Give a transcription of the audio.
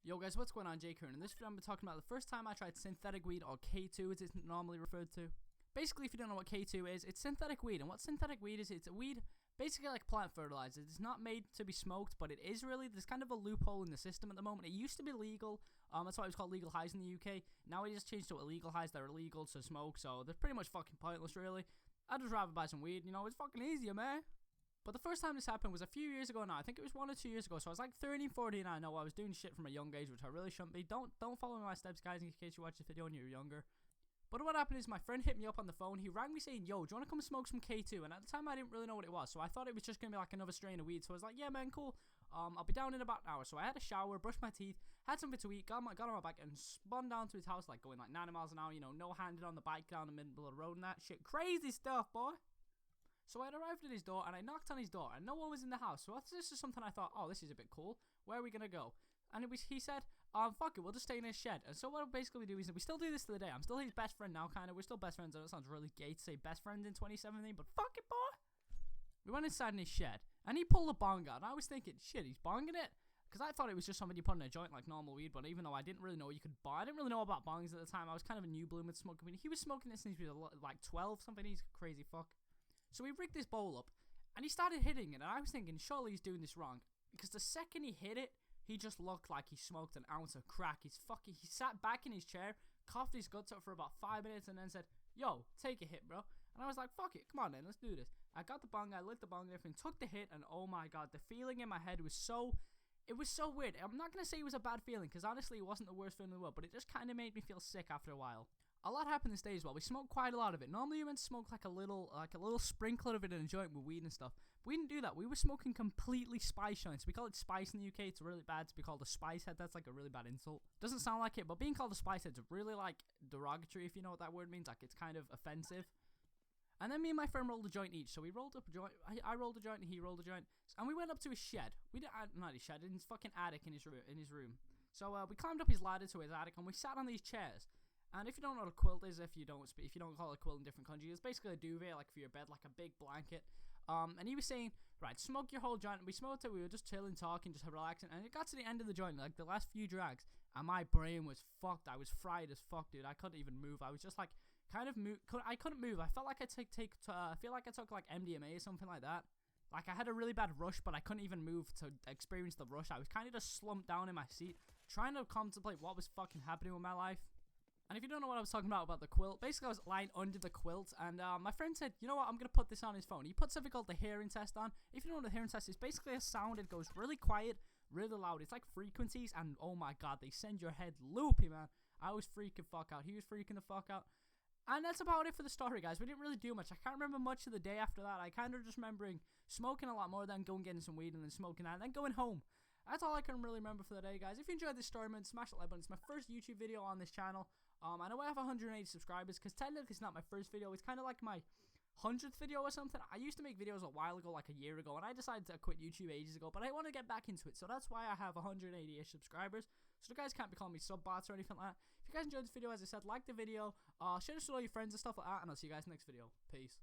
Yo guys, what's going on? Jake here. In this video I'm talking about the first time I tried synthetic weed, or K2 as it's normally referred to. Basically, if you don't know what K2 is, it's synthetic weed, and what synthetic weed is, it's a weed basically like plant fertilizer. It's not made to be smoked, but it is really, there's kind of a loophole in the system at the moment. It used to be legal, that's why it was called legal highs in the UK. Now it just changed to illegal highs that are illegal to smoke, so they're pretty much fucking pointless really. I'd just rather buy some weed, you know, it's fucking easier, man. But the first time this happened was a few years ago now. I think it was 1 or 2 years ago. So I was like 13, 14, and I know I was doing shit from a young age, which I really shouldn't be. Don't follow my steps, guys, in case you watch this video and you're younger. But what happened is my friend hit me up on the phone. He rang me saying, yo, do you want to come smoke some K2? And at the time, I didn't really know what it was. So I thought it was just going to be like another strain of weed. So I was like, yeah, man, cool. I'll be down in about an hour. So I had a shower, brushed my teeth, had something to eat, got on my bike, and spun down to his house, like going like 90 miles an hour, you know, no-handed on the bike down the middle of the road and that shit. Crazy stuff, boy. So I arrived at his door, and I knocked on his door, and no one was in the house. So this is something I thought, oh, this is a bit cool. Where are we going to go? And he said, fuck it, we'll just stay in his shed. And so what basically we do is, we still do this to the day. I'm still his best friend now, kind of. We're still best friends. I know it sounds really gay to say best friends in 2017, but fuck it, boy. We went inside in his shed, and he pulled a bong out. And I was thinking, shit, he's bonging it? Because I thought it was just something you put in a joint like normal weed, but even though I didn't really know you could buy, I didn't really know about bongs at the time. I was kind of a new bloom with smoking weed. He was smoking this since he was like 12, something. He's a crazy fuck. So he rigged this bowl up, and he started hitting it, and I was thinking, surely he's doing this wrong. Because the second he hit it, he just looked like he smoked an ounce of crack. He sat back in his chair, coughed his guts up for about 5 minutes, and then said, yo, take a hit, bro. And I was like, fuck it, come on then, let's do this. I got the bong, I lit the bong and everything, took the hit, and oh my god, the feeling in my head was so... It was so weird. I'm not going to say it was a bad feeling, because honestly, it wasn't the worst feeling in the world, but it just kind of made me feel sick after a while. A lot happened this day as well. We smoked quite a lot of it. Normally you meant to smoke like a little sprinkler of it in a joint with weed and stuff. But we didn't do that. We were smoking completely spice joints. We call it spice in the UK. It's really bad to be called a spice head. That's like a really bad insult. Doesn't sound like it, but being called a spice head is really like derogatory, if you know what that word means. Like it's kind of offensive. And then me and my friend rolled a joint each. So we rolled up a joint. I rolled a joint and he rolled a joint. And we went up to his shed. We didn't, not his shed, in his fucking attic in his room. So we climbed up his ladder to his attic and we sat on these chairs. And if you don't know what a quilt is, if you don't call it a quilt in different countries, it's basically a duvet, like for your bed, like a big blanket. And he was saying, right, smoke your whole joint. And we smoked it, we were just chilling, talking, just relaxing. And it got to the end of the joint, like the last few drags, and my brain was fucked. I was fried as fuck, dude. I couldn't even move. I was just like, kind of I couldn't move. I felt like I feel like I took like MDMA or something like that. Like I had a really bad rush, but I couldn't even move to experience the rush. I was kind of just slumped down in my seat, trying to contemplate what was fucking happening with my life. And if you don't know what I was talking about the quilt, basically I was lying under the quilt, and my friend said, you know what, I'm going to put this on his phone. He put something called the hearing test on. If you don't know what the hearing test is, basically a sound, it goes really quiet, really loud. It's like frequencies, and oh my god, they send your head loopy, man. I was freaking fuck out. He was freaking the fuck out. And that's about it for the story, guys. We didn't really do much. I can't remember much of the day after that. I kind of just remembering smoking a lot more, then going getting some weed, and then smoking that, and then going home. That's all I can really remember for the day, guys. If you enjoyed this story, man, smash the like button. It's my first YouTube video on this channel. I know I have 180 subscribers, because technically it's not my first video. It's kind of like my 100th video or something. I used to make videos a while ago, like a year ago, and I decided to quit YouTube ages ago, but I want to get back into it, so that's why I have 180-ish subscribers. So you guys can't be calling me sub-bots or anything like that. If you guys enjoyed this video, as I said, like the video, share this with all your friends and stuff like that, and I'll see you guys next video. Peace.